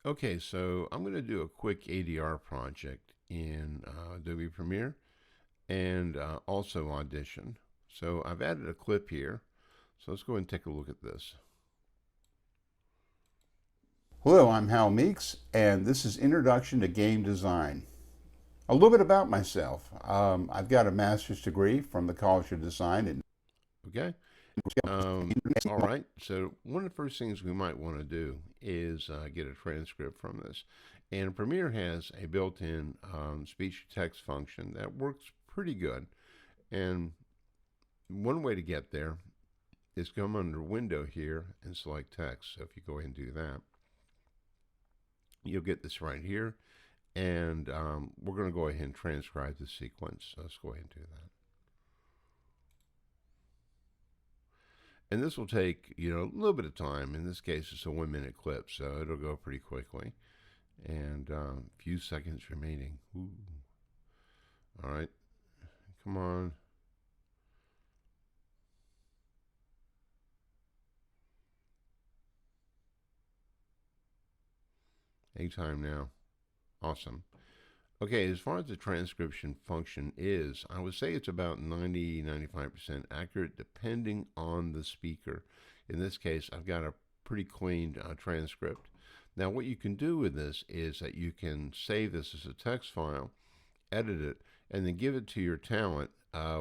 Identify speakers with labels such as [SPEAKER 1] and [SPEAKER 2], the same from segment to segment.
[SPEAKER 1] Okay, so I'm going to do a quick ADR project in Adobe Premiere and also Audition. So I've added a clip here. So let's go ahead and take a look at this.
[SPEAKER 2] Hello, I'm Hal Meeks, and this is Introduction to Game Design. A little bit about myself. I've got a master's degree from the College of Design.
[SPEAKER 1] Okay. All right. So one of the first things we might want to do is get a transcript from this. And Premiere has a built-in speech-to-text function that works pretty good. And one way to get there is come under Window here and select Text. So if you go ahead and do that, you'll get this right here. And we're going to go ahead and transcribe the sequence. So let's go ahead and do that. And this will take, a little bit of time. In this case, it's a 1-minute clip, so it'll go pretty quickly. And a few seconds remaining. Ooh. All right. Come on. Anytime now. Awesome. Okay, as far as the transcription function is, I would say it's about 90-95% accurate depending on the speaker. In this case, I've got a pretty clean transcript. Now, what you can do with this is that you can save this as a text file, edit it, and then give it to your talent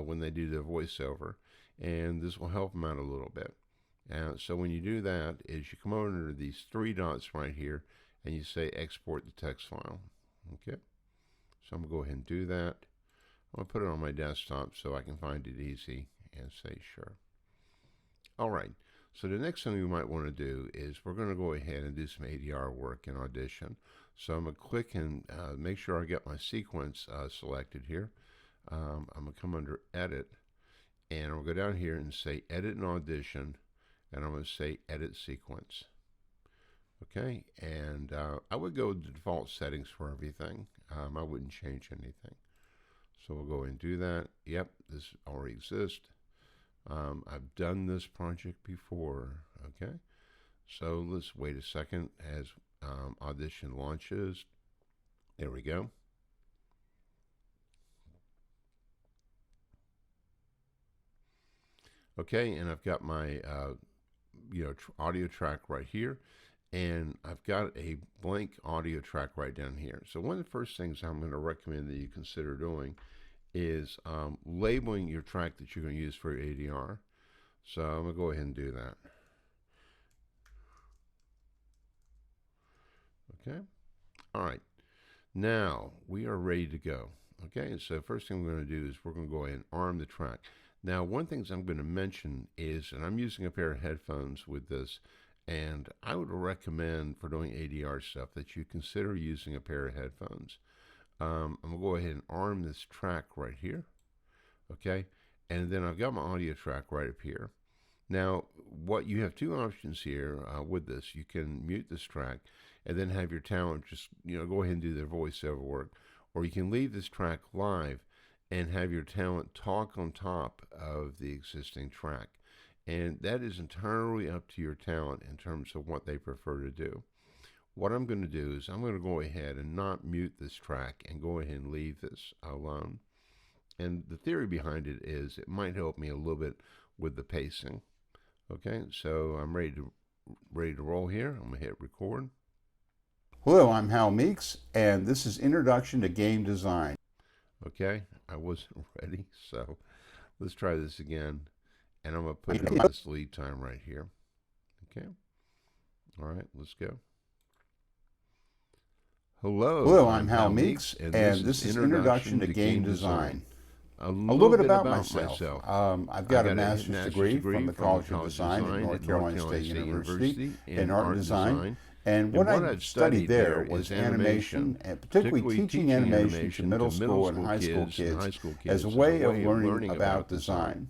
[SPEAKER 1] when they do their voiceover, and this will help them out a little bit. So when you do that, is you come over under these 3 dots right here, and you say export the text file. Okay. So I'm going to go ahead and do that. I'm going to put it on my desktop so I can find it easy and say sure. All right. So the next thing we might want to do is we're going to go ahead and do some ADR work in Audition. So I'm going to click and make sure I get my sequence selected here. I'm going to come under Edit, and I'll go down here and say Edit in Audition, and I'm going to say Edit Sequence. Okay, and I would go with the default settings for everything. I wouldn't change anything. So we'll go ahead and do that. Yep, this already exists. I've done this project before. Okay, so let's wait a second as Audition launches. There we go. Okay, and I've got my audio track right here. And I've got a blank audio track right down here. So one of the first things I'm going to recommend that you consider doing is labeling your track that you're going to use for your ADR. So I'm going to go ahead and do that. Okay. All right. Now we are ready to go. Okay. So first thing we're going to do is we're going to go ahead and arm the track. Now, one thing I'm going to mention is, and I'm using a pair of headphones with this, and I would recommend for doing ADR stuff that you consider using a pair of headphones. I'm going to go ahead and arm this track right here. Okay. And then I've got my audio track right up here. Now, what you have 2 options here with this. You can mute this track and then have your talent just, go ahead and do their voiceover work. Or you can leave this track live and have your talent talk on top of the existing track. And that is entirely up to your talent in terms of what they prefer to do. What I'm going to do is I'm going to go ahead and not mute this track and go ahead and leave this alone. And the theory behind it is it might help me a little bit with the pacing. Okay, so I'm ready to roll here. I'm going to hit record.
[SPEAKER 2] Hello, I'm Hal Meeks, and this is Introduction to Game Design.
[SPEAKER 1] Okay, I wasn't ready, so let's try this again. And I'm going to put in this lead time right here. Okay. All right, let's go.
[SPEAKER 2] Hello, I'm Hal Meeks, and this is Introduction to Game Design. A little bit about myself. I've got a master's degree from the College of Design at North Carolina State University in art design. And what I studied there was animation, and particularly teaching animation to middle school and high school kids as a way of learning about design.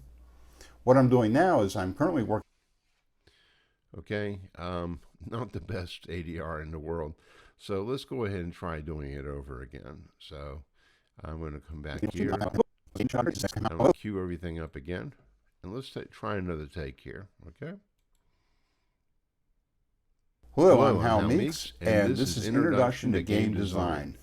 [SPEAKER 2] What I'm doing now is I'm currently working.
[SPEAKER 1] Okay, not the best ADR in the world. So let's go ahead and try doing it over again. So I'm going to come back here. I'm going to cue everything up again. And let's try another take here, okay?
[SPEAKER 2] Hello, I'm Hal Meeks, and this is Introduction to Game Design.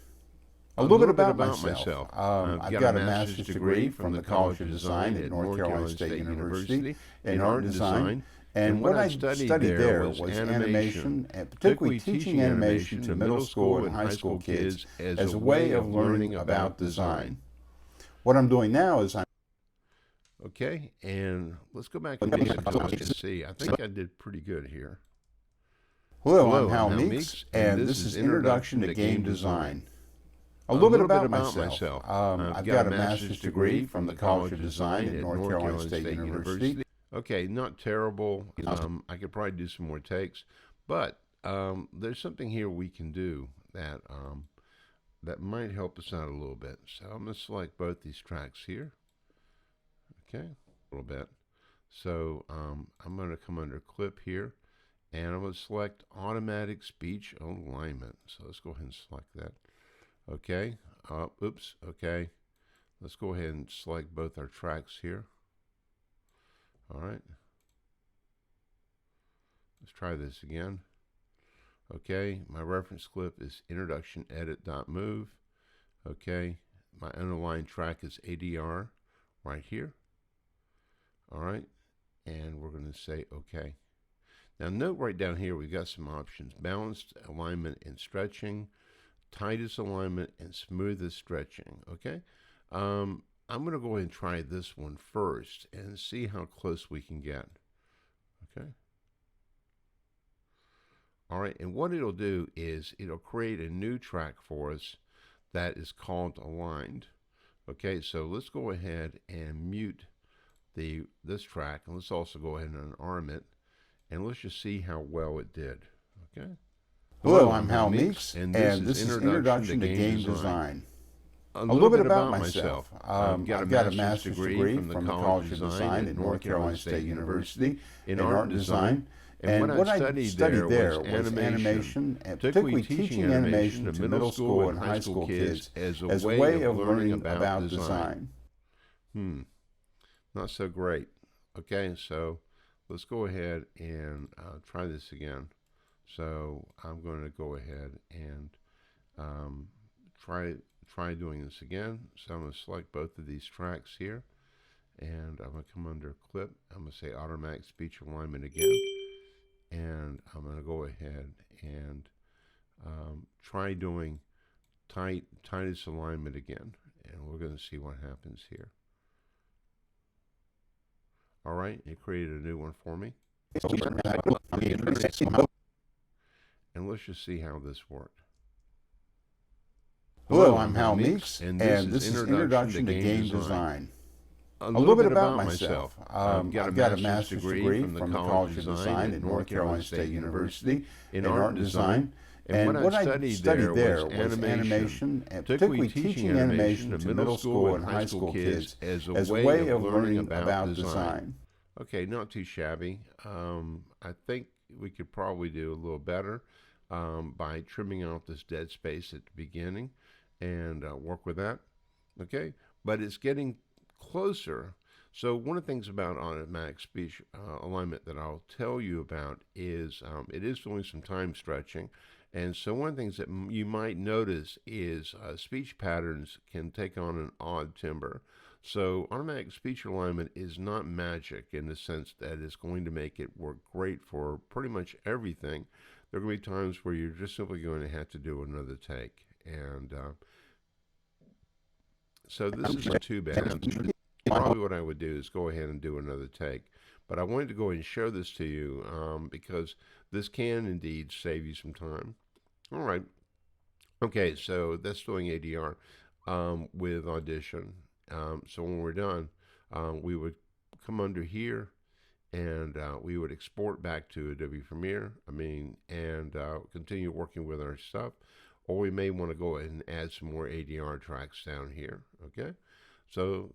[SPEAKER 2] A little bit about myself. I've got a master's degree from the College of Design at North Carolina State University in art and design, and what I studied there was animation, and particularly teaching animation to middle school and high school kids as a way of learning about design. What I'm doing now is
[SPEAKER 1] Okay, and let's go back and look and see. I think I did pretty good here.
[SPEAKER 2] Hello, I'm Hal Meeks, and this is Introduction to Game Design. A little bit about myself. I've got a master's degree from the College of Design at North Carolina State University.
[SPEAKER 1] Okay, not terrible. I could probably do some more takes, but there's something here we can do that that might help us out a little bit. So I'm going to select both these tracks here. Okay, a little bit. So I'm going to come under Clip here, and I'm going to select Automatic Speech Alignment. So let's go ahead and select that. Okay, oops, okay. Let's go ahead and select both our tracks here. All right. Let's try this again. Okay, my reference clip is introduction edit.move. Okay, my underlying track is ADR right here. All right, and we're going to say okay. Now note right down here we've got some options: balanced alignment and stretching, tightest alignment, and smoothest stretching. Okay, I'm going to go ahead and try this one first and see how close we can get. Okay. All right, and what it'll do is it'll create a new track for us that is called aligned. Okay, so let's go ahead and mute this track, and let's also go ahead and unarm it, and let's just see how well it did. Okay.
[SPEAKER 2] Hello, I'm Hal Meeks, and this is Introduction to Game Design. A little bit about myself. I've got a master's degree from the College of Design at North Carolina State University in art and design. And what I studied there was animation, and particularly teaching animation to middle school and high school kids as a way of learning about design.
[SPEAKER 1] Not so great. Okay, so let's go ahead and try this again. So I'm going to go ahead and try doing this again. So I'm going to select both of these tracks here, and I'm going to come under Clip. I'm going to say Automatic Speech Alignment again, and I'm going to go ahead and try doing tightest alignment again, and we're going to see what happens here. All right, it created a new one for me. And let's just see how this worked.
[SPEAKER 2] Hello, I'm Hal Meeks, and this is Introduction to Game Design. A little bit about myself. I've got a master's degree from the College of Design at North Carolina State University in art and design. And what I studied there was animation, and particularly teaching animation to middle school and high school kids as a way of learning about design.
[SPEAKER 1] Okay, not too shabby. I think we could probably do a little better by trimming out this dead space at the beginning and work with that. Okay, but it's getting closer. So one of the things about automatic speech alignment that I'll tell you about is it is doing some time stretching. And so one of the things that you might notice is speech patterns can take on an odd timbre. So automatic speech alignment is not magic in the sense that it's going to make it work great for pretty much everything. There are going to be times where you're just simply going to have to do another take. And so this isn't too bad. Probably what I would do is go ahead and do another take. But I wanted to go ahead and show this to you because this can indeed save you some time. All right. Okay, so that's doing ADR with Audition. So when we're done, we would come under here and we would export back to Adobe Premiere, and continue working with our stuff. Or we may want to go ahead and add some more ADR tracks down here, okay? So